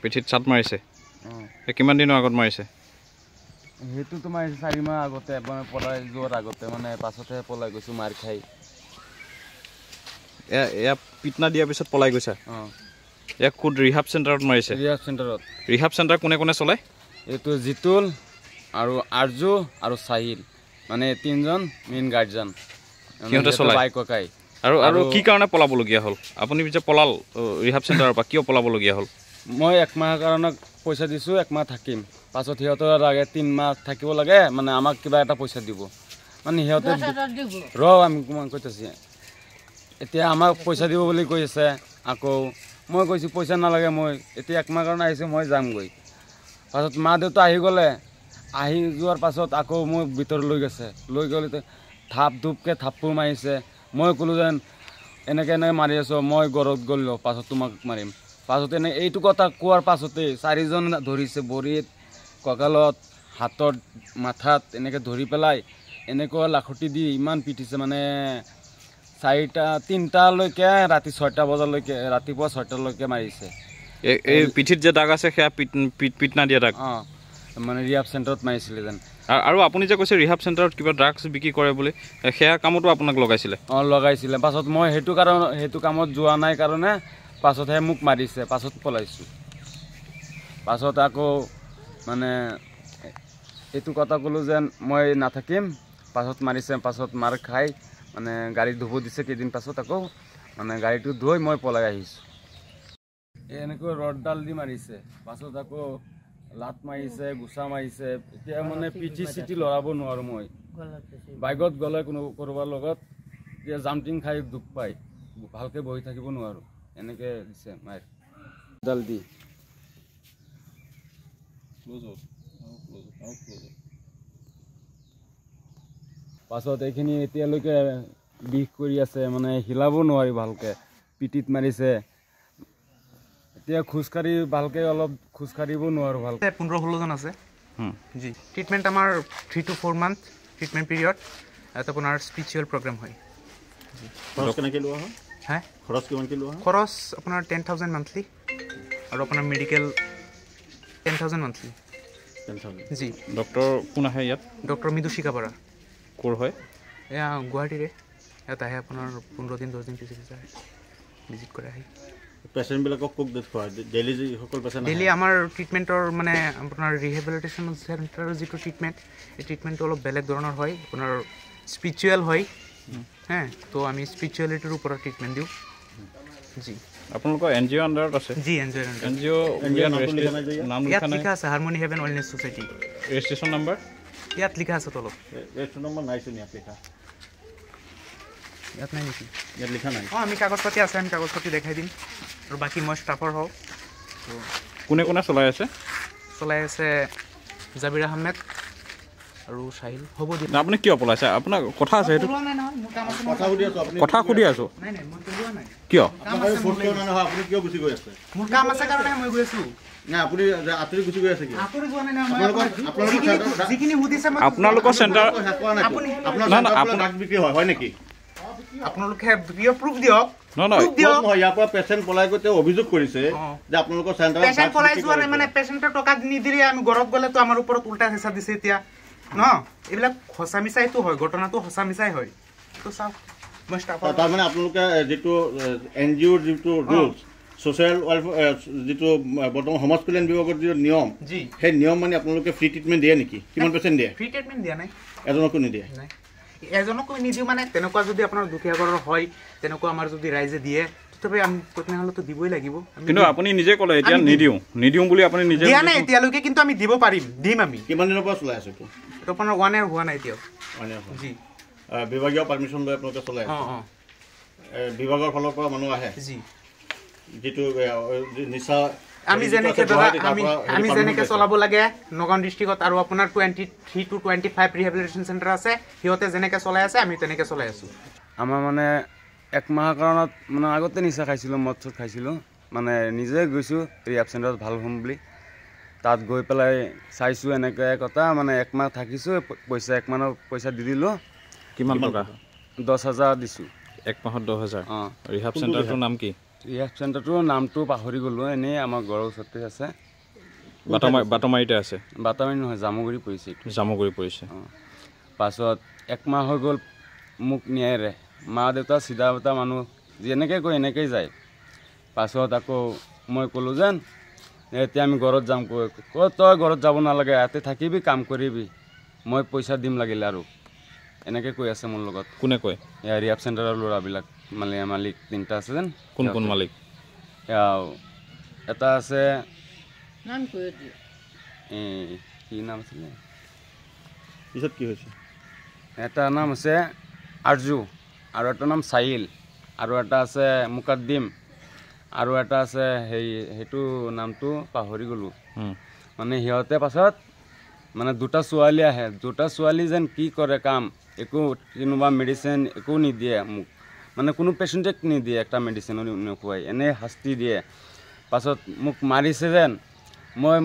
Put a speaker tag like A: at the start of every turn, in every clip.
A: পিঠিত চাট মাৰিছে কিমান দিনৰ আগত মাৰিছে
B: সেইটো তোমাৰ 4 মাহ আগতে মানে পলাই যোৱাৰ আগতে মানে পাছতহে পলাই গৈছো মাৰ খাই
A: এয়া পিটনা দিয়াৰ পিছত পলাই গৈছা ইয়াক কোড ৰিহাব চেণ্টাৰত মাৰিছে ৰিহাব চেণ্টাৰ কোনে কোনে চলায়
B: এইটো জিতুল আৰু আৰজু আৰু সাহিল মানে তিনজন মেইন গাৰ্ডিয়ান
A: সিহঁতে চলায়
B: বাইক ককাই
A: আৰু কি কাৰণে পলাবলগীয়া হ'ল আপুনি যে পলাল ৰিহাব চেণ্টাৰৰ পৰা কিয় পলাবলগীয়া হ'ল
B: মই 1 মাহৰ কাৰণে পইচা দিছো 1 মাহ থাকিম পাছত সিহঁতৰ লাগে 3 মাহ থাকিব লাগে মানে আমাক কিবা এটা পইচা দিব মানে সিহঁতে আমি কৈছে এতিয়া আমাক পইচা দিব বুলি কৈ আছে আকৌ মই কৈছো পইচা নালাগে মই এতিয়া 1 মাহ কাৰণে আহিছো মই যামগৈ পাছত মা দেউতা আহি গ'লে আহি যোৱাৰ পাছত আকৌ মোক ভিতৰ লৈ গৈছে লৈ গ'লে থাপ ধুপকে থাপ্পৰ মাৰিছে মই ক'লো যেন এনেকে মাৰি আছো মই ঘৰত গ'লো পাছত তোমাক মাৰিম পাছত এনে এইটো কথা কোৱাৰ পাছতে 4জন ধৰিছে ভৰিত কঁকালত হাতত মাথাত এনেকে ধৰি পেলাই এনেকুৱা লাখটি দি ইমান পিটিছে মানে 3টা লৈকে ৰাতি 6টা বজালৈকে ৰাতিপুৱা 6টা লৈকে মাৰিছে
A: এই পিঠিত যে দাগ আছে সেয়া পিটনা দিয়া দাগ
B: মানে ৰিহাব চেণ্টাৰত মাৰিছিলে যেন
A: আৰু আপুনি যে কৈছে ৰিহাব চেণ্টাৰত কিবা ড্ৰাগছ বিক্ৰী কৰে বুলি সেয়া কামতো আপোনাক লগাইছিলে
B: লগাইছিলে পাছত মই সেইটো কামত যোৱা নাই কাৰণে পাছতহে মোক মাৰিছে পাছত পলাইছো পাছত আকৌ মানে এইটো কথা ক'লো যেন মই নাথাকিম পাছত মাৰিছে পাছত মাৰ খাই মানে গাড়ী ধুব দিছে কেইদিন পাছত আকৌ মানে গাড়ীটো ধুই মই পলাই আহিছোঁ এনেকৈ ৰডডাল দি মাৰিছে পাছত আকৌ লাত মাৰিছে গুচা মাৰিছে এতিয়া মানে পিঠি চিঠি লৰাব নোৱাৰো মই বাইকত গ'লে কোনো কৰবাৰ লগত এতিয়া জাম্পিং খাই দুখ পায় ভালকে বহি থাকিব নোৱাৰো এনেকে দিছে মাৰ ডাল দি পাছত এইখিনি এতিয়ালৈকে বিষ কৰি আছে মানে হিলাব নোৱাৰি ভালকে পিঠিত মাৰিছে এতিয়া খোজকাঢ়ি ভালকে অলপ খোজকাঢ়িব নোৱাৰো ভালকে
C: 15-16 জন আছে জি ট্ৰিটমেণ্ট আমাৰ 3 to 4 মান্থ ট্ৰিটমেণ্ট পিৰিয়ড এটা আপোনাৰ স্পিৰিচুৱেল প্ৰগ্ৰাম হয়
A: খৰচ কেনেকৈ লোৱা হয়
C: হ্যাঁ
A: খৰচ কিমানকৈ লোৱা হয়
C: খৰচ আপোনাৰ 10,000 মান্থলি আৰু আপোনাৰ মেডিকেল 10,000 মান্থলি
A: 10,000
C: জি
A: ডক্টৰ কোন আহে ইয়াত
C: ডক্টৰ মৃদুশিকা বৰা
A: ক'ৰ হয়
C: এয়া গুৱাহাটীৰে ইয়াত আহে আপোনাৰ 15 দিন 10 দিন পিছে পিছে ভিজিট কৰে আহি
A: পেচেণ্টবিলাকক কোক দেখুওৱা ডেইলি যিসকল পেচেণ্ট
C: ডেইলি আমাৰ ট্ৰিটমেণ্টৰ মানে আপোনাৰ ৰিহেবিলিটেশ্যন চেণ্টাৰৰ যিটো ট্ৰিটমেণ্ট এই ট্ৰিটমেণ্টটো অলপ বেলেগ ধৰণৰ হয় আপোনাৰ স্পিৰিচুৱেল হয় হ্যাঁ তো আমি স্পিৰিচুৱেলিটিৰ ওপৰত ট্ৰিটমেণ্ট দিওঁ জি
A: আপোনালোকৰ NGO আণ্ডাৰত আছে
C: জি NGO
A: নাম
C: ইয়াত লিখা আছে harmony heaven wellness society
A: registration number
C: ইয়াত লিখা আছে তলত
A: ৰেজিষ্ট্ৰেশ্যন নম্বৰ নাইচোন ইয়াত লিখা
C: ইয়াত নাই নেকি
A: ইয়াত লিখা নাই
C: আমি কাগজ পাতি আছে আমি কাগজ পাতি দেখাই দিম আৰু বাকী মই ষ্টাফৰ হওঁ
A: কোনে কোনে চলাই আছে
C: জাবিৰ আহমেদ আৰু সাহিল হ'ব দিয়ক
A: আপুনি কিয় পলাইছে আপোনাৰ কথা আছে সেইটো কথা সুধি আছো কিয়
D: আপুনি কিয় গুচি গৈ আছে
C: মোৰ কাম আছে কাৰণে মই গৈ আছো
D: আপুনি আঁতৰি গুচি গৈ আছে
A: আপোনালোকৰ চেণ্টাৰ
D: বিক্ৰী হয় নেকি
C: আপোনালোকে প্ৰুফ দিয়ক
D: ইয়াৰ পৰা পেচেণ্ট পলাই গৈ তেওঁ অভিযোগ কৰিছে যে আপোনালোকৰ চেণ্টাৰত
C: পেচেণ্ট পলাই যোৱা নাই মানে পেচেণ্টৰ টকা নিদিলে আমি ঘৰত গ'লেতো আমাৰ ওপৰত উল্টা হিচাপ দিছে এতিয়া ন এইবিলাক সঁচা মিছাইতো হয় ঘটনাটো সঁচা মিছাই হয় তো চাওক মই ষ্টাফৰ
D: তাৰমানে আপোনালোকে যিটো NGOৰ যিটো ৰুলছ ছ'চিয়েল ৱেলফেয়াৰ যিটো বৰ্তমান সমাজ কল্যাণ বিভাগৰ যিটো নিয়ম সেই নিয়ম মানে আপোনালোকে ফ্ৰী ট্ৰিটমেণ্ট দিয়ে নেকি কিমান পেচেণ্ট দিয়ে
C: ফ্ৰী ট্ৰিটমেণ্ট দিয়া নাই
D: এজনকো নিদিয়ে
C: এজনকো নিদিওঁ মানে তেনেকুৱা যদি আপোনাৰ দুখীয়া ঘৰৰ হয় তেনেকুৱা আমাৰ যদি ৰাইজে দিয়ে তথাপি আমি তেনেহ'লেতো দিবই লাগিব
A: কিন্তু আপুনি নিজে ক'লে এতিয়া নিদিওঁ বুলি আপুনি নিজে
C: দিয়া নাই এতিয়ালৈকে কিন্তু আমি দিব পাৰিম দিম আমি
D: কিমান দিনৰ পৰা চলাই আছো
C: এইটো আপোনাৰ 1 year হোৱা নাই এতিয়াও জি
D: বিভাগীয় পাৰ্মিশ্যন লৈ আপোনালোকে চলাই আছে বিভাগৰ ফালৰ পৰা মানুহ আহে
C: জি
D: যিটো নিচা
C: আমি যেনেকে চলাব লাগে নগাঁও ডিষ্ট্ৰিক্টত আৰু আপোনাৰ 23 to 25 ৰিহেবিলিটেশ্যন চেণ্টাৰ আছে সিহঁতে যেনেকে চলাই আছে আমি তেনেকে চলাই আছো
B: আমাৰ মানে 1 মাহৰ কাৰণত মানে আগতে নিচা খাইছিলোঁ মদ চদ খাইছিলোঁ মানে নিজে গৈছোঁ ৰিহাব চেণ্টাৰত ভাল হ'ম বুলি তাত গৈ পেলাই চাইছোঁ এনেকৈ কথা মানে 1 মাহ থাকিছোঁ পইচা 1 মাহৰ পইচা দি দিলোঁ
A: কিমান টকা
B: 10,000 দিছোঁ
A: 1 মাহত 10,000 ৰিহাব চেণ্টাৰটোৰ নাম কি
B: ৰিহাব চেণ্টাৰটোৰ নামটো পাহৰি গ'লোঁ, এনেই আমাৰ ঘৰৰ ওচৰতে আছে।
A: বাটমাৰীতে আছে?
B: বাটামাৰী নহয়, জামুগুৰি পৰিছে।
A: জামুগুৰি পৰিছে।
B: পাছত 1 মাহ হৈ গ'ল মোক নিয়াৰে। মা দেউতা চিধা বটা মানুহ যেনেকৈ কয় এনেকৈ যায়। পাছত আকৌ মই ক'লোঁ যেন এতিয়া আমি ঘৰত যাম। তই ঘৰত যাব নালাগে, ইয়াতে থাকিবি, কাম কৰিবি, মই পইচা দিম লাগিলে আৰু এনেকৈ কৈ আছে মোৰ লগত।
A: কোনে কয়?
B: এয়া ৰিহাব চেণ্টাৰৰ ল'ৰাবিলাক, মালিক 3টা আছে যেন।
A: কোন মালিক?
B: এটা আছে কি নাম আছিলে,
D: পিছত কি হৈছে?
B: এটা নাম আছে আৰজু, আৰু এটা নাম চাহিল, আৰু এটা আছে মুকাদ্দিম, আৰু এটা আছে সেইটো নামটো পাহৰি গ'লোঁ। মানে সিহঁতে পাছত মানে 2টা ছোৱালী আহে। 2টা ছোৱালী যেন কি কৰে কাম, একো কোনোবা মেডিচিন একো নিদিয়ে মোক, মানে কোনো পেচেণ্টক নিদিয়ে, একটা মেডিচিনো নোখোৱাই, এনেই শাস্তি দিয়ে। পাছত মোক মাৰিছে যেন, মই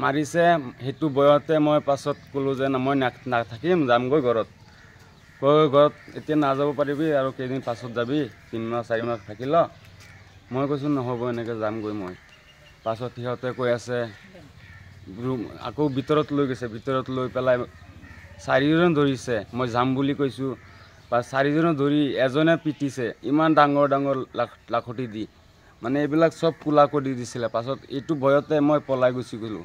B: মাৰিছে সেইটো বয়সতে মই পাছত ক'লোঁ যে মই নাথাকিম, যামগৈ ঘৰত। ঘৰত এতিয়া নাযাব পাৰিবি, আৰু কেইদিন পাছত যাবি, 3 মাহ 4 মাহ থাকি ল। মই কৈছোঁ নহ'ব, এনেকৈ যামগৈ মই। পাছত সিহঁতে কৈ আছে আকৌ ভিতৰত লৈ গৈছে। ভিতৰত লৈ পেলাই 4জন ধৰিছে, মই যাম বুলি কৈছোঁ। বা 4জনে ধৰি এজনে পিটিছে, ইমান ডাঙৰ ডাঙৰ লাখতি দি, মানে এইবিলাক চব কোলা কৰি দিছিলে। পাছত এইটো ভয়তে মই পলাই গুচি গ'লোঁ।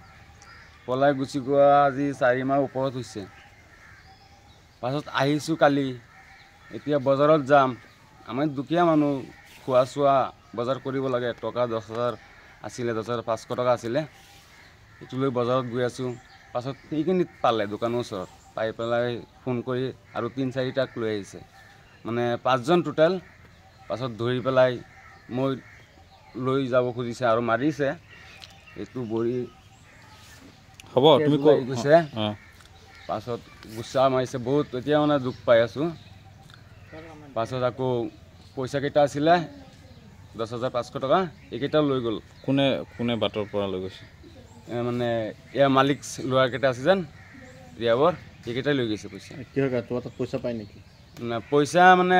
B: পলাই গুচি যোৱা আজি 4 মাহ ওপৰত হৈছে। পাছত আহিছোঁ কালি, এতিয়া বজাৰত যাম। আমি দুখীয়া মানুহ, খোৱা চোৱা বজাৰ কৰিব লাগে। টকা 10,000 আছিলে, 10,500 টকা আছিলে, এইটো লৈ বজাৰত গৈ আছোঁ। পাছত সেইখিনিত পালে দোকানৰ ওচৰত, পাই পেলাই ফোন কৰি আৰু 3-4টাক লৈ আহিছে, মানে 5জন টোটেল। পাছত ধৰি পেলাই মই লৈ যাব খুজিছে আৰু মাৰিছে। এইটো বৰি
A: হ'ব, তুমি
B: গৈছে। পাছত গুচা মাৰিছে বহুত, এতিয়া মানে দুখ পাই আছোঁ। পাছত আকৌ পইচা কেইটা আছিলে 10,500 টকা, এইকেইটা লৈ গ'ল।
A: কোনে বাটৰ পৰা লৈ গৈছে?
B: মানে ইয়াৰ মালিক ল'ৰাকেইটা আছে যেন ৰিহাবৰ, এইকেইটাই লৈ গৈছে পইচা।
D: কি হয়, তোমাৰ তাত পইচা পায় নেকি?
B: পইচা মানে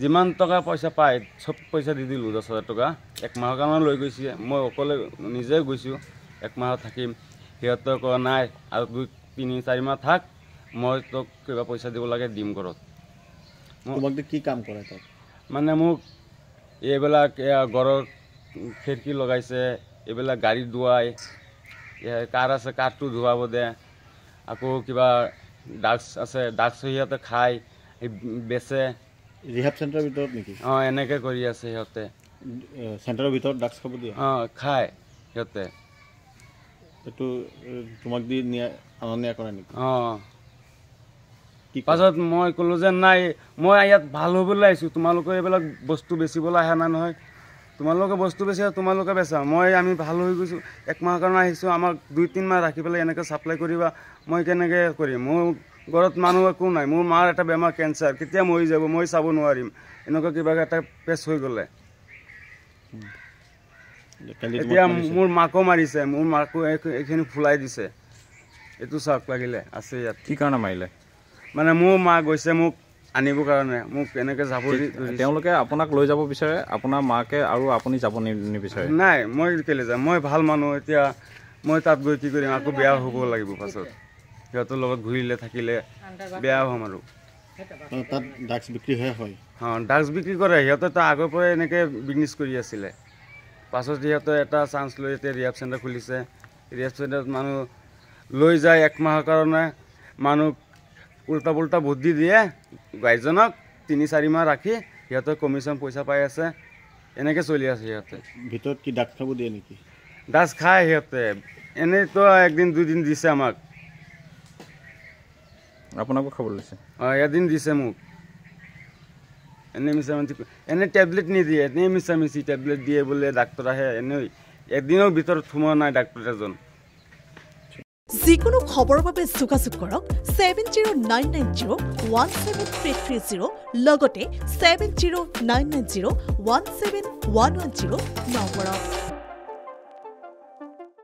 B: যিমান টকা পইচা পায় চব পইচা দি দিলোঁ। 10,000 টকা 1 মাহৰ কাৰণে লৈ গৈছে। মই অকলে নিজে গৈছোঁ, 1 মাহত থাকিম। সিহঁতে কোৱা নাই আৰু 2-3-4 মাহ থাক, মই তোক কিবা পইচা দিব লাগে দিম ঘৰত।
D: তোমাক কি কাম কৰে তাত?
B: মানে মোক এইবিলাক ঘৰৰ খিৰিকী লগাইছে, এইবিলাক গাড়ী ধোৱাই, কাৰ আছে কাৰটো ধোৱাব দে, আকৌ কিবা ড্ৰাগছ আছে, ড্ৰাগছ সিহঁতে খায়, বেচে।
D: ৰিহাব চেণ্টাৰৰ ভিতৰত নেকি?
B: এনেকৈ কৰি আছে সিহঁতে।
D: চেণ্টাৰৰ ভিতৰত ড্ৰাগছ খাব দিয়ে?
B: খায় সিহঁতে।
D: এইটো তোমাক দি আনা নিয়া কৰে নেকি?
B: পাছত মই ক'লোঁ যে নাই, মই ইয়াত ভাল হ'বলৈ আহিছোঁ, তোমালোকে এইবিলাক বস্তু বেচিবলৈ আহা নাই নহয়। তোমালোকে বস্তু বেচা, তোমালোকে বেচা, আমি ভাল হৈ গৈছোঁ, 1 মাহৰ কাৰণে আহিছোঁ, আমাক 2-3 মাহ ৰাখি পেলাই এনেকৈ ছাপ্লাই কৰিবা, মই কেনেকৈ কৰিম? মোৰ ঘৰত মানুহ একো নাই, মোৰ মাৰ এটা বেমাৰ কেঞ্চাৰ, কেতিয়া মৰি যাব, মই চাব নোৱাৰিম। এনেকুৱা কিবা এটা পেচ হৈ গ'লে এতিয়া মোৰ মাকো মাৰিছে, মোৰ মাকো এইখিনি ফুলাই দিছে। এইটো চাওক লাগিলে আছে ইয়াত।
A: কি কাৰণে মাৰিলে?
B: মানে মোৰ মা গৈছে মোক আনিবৰ কাৰণে, মোক এনেকৈ যাব
A: তেওঁলোকে আপোনাক লৈ যাব বিচাৰে, আপোনাৰ মাকে, আৰু আপুনি যাব নিবিচাৰে?
B: নাই, মই কেলৈ যাম? মই ভাল মানুহ, এতিয়া মই তাত গৈ কি কৰিম? আকৌ বেয়া হ'ব লাগিব পাছত, সিহঁতৰ লগত ঘূৰিলে থাকিলে বেয়া হ'ম আৰু।
D: তাত ড্ৰাগছ বিক্ৰী হয়?
B: ড্ৰাগছ বিক্ৰী কৰে সিহঁতে, তাৰ আগৰ পৰাই এনেকৈ বিজনেছ কৰি আছিলে। পাছত সিহঁতে এটা চান্স লৈ এতিয়া ৰিহাব চেণ্টাৰ খুলিছে। ৰিহাব চেণ্টাৰত মানুহ লৈ যায় 1 মাহৰ কাৰণে, মানুহ উল্টা পুল্টা বুদ্ধি দিয়ে গাইজনক, 3-4 মাহ ৰাখি সিহঁতে কমিশ্যন পইচা পাই আছে, এনেকৈ চলি আছে সিহঁতে।
D: ভিতৰত কি ড্ৰাগছ খাব দিয়ে নেকি?
B: ড্ৰাগছ খায় সিহঁতে, এনেইতো 1-2 দিন দিছে আমাক।
A: আপোনাকো খাব লৈছে?
B: এদিন দিছে মোক। এনেই মিছামিছি, এনেই টেবলেট নিদিয়ে, এনেই মিছামিছি টেবলেট দিয়ে বোলে, ডাক্তৰ আহে, এনেই এদিনৰ ভিতৰত সোমোৱা নাই ডাক্তৰ এজন।
E: যিকোনো খবৰৰ বাবে যোগাযোগ কৰক 7099017330 লগতে 7099017110 নম্বৰত।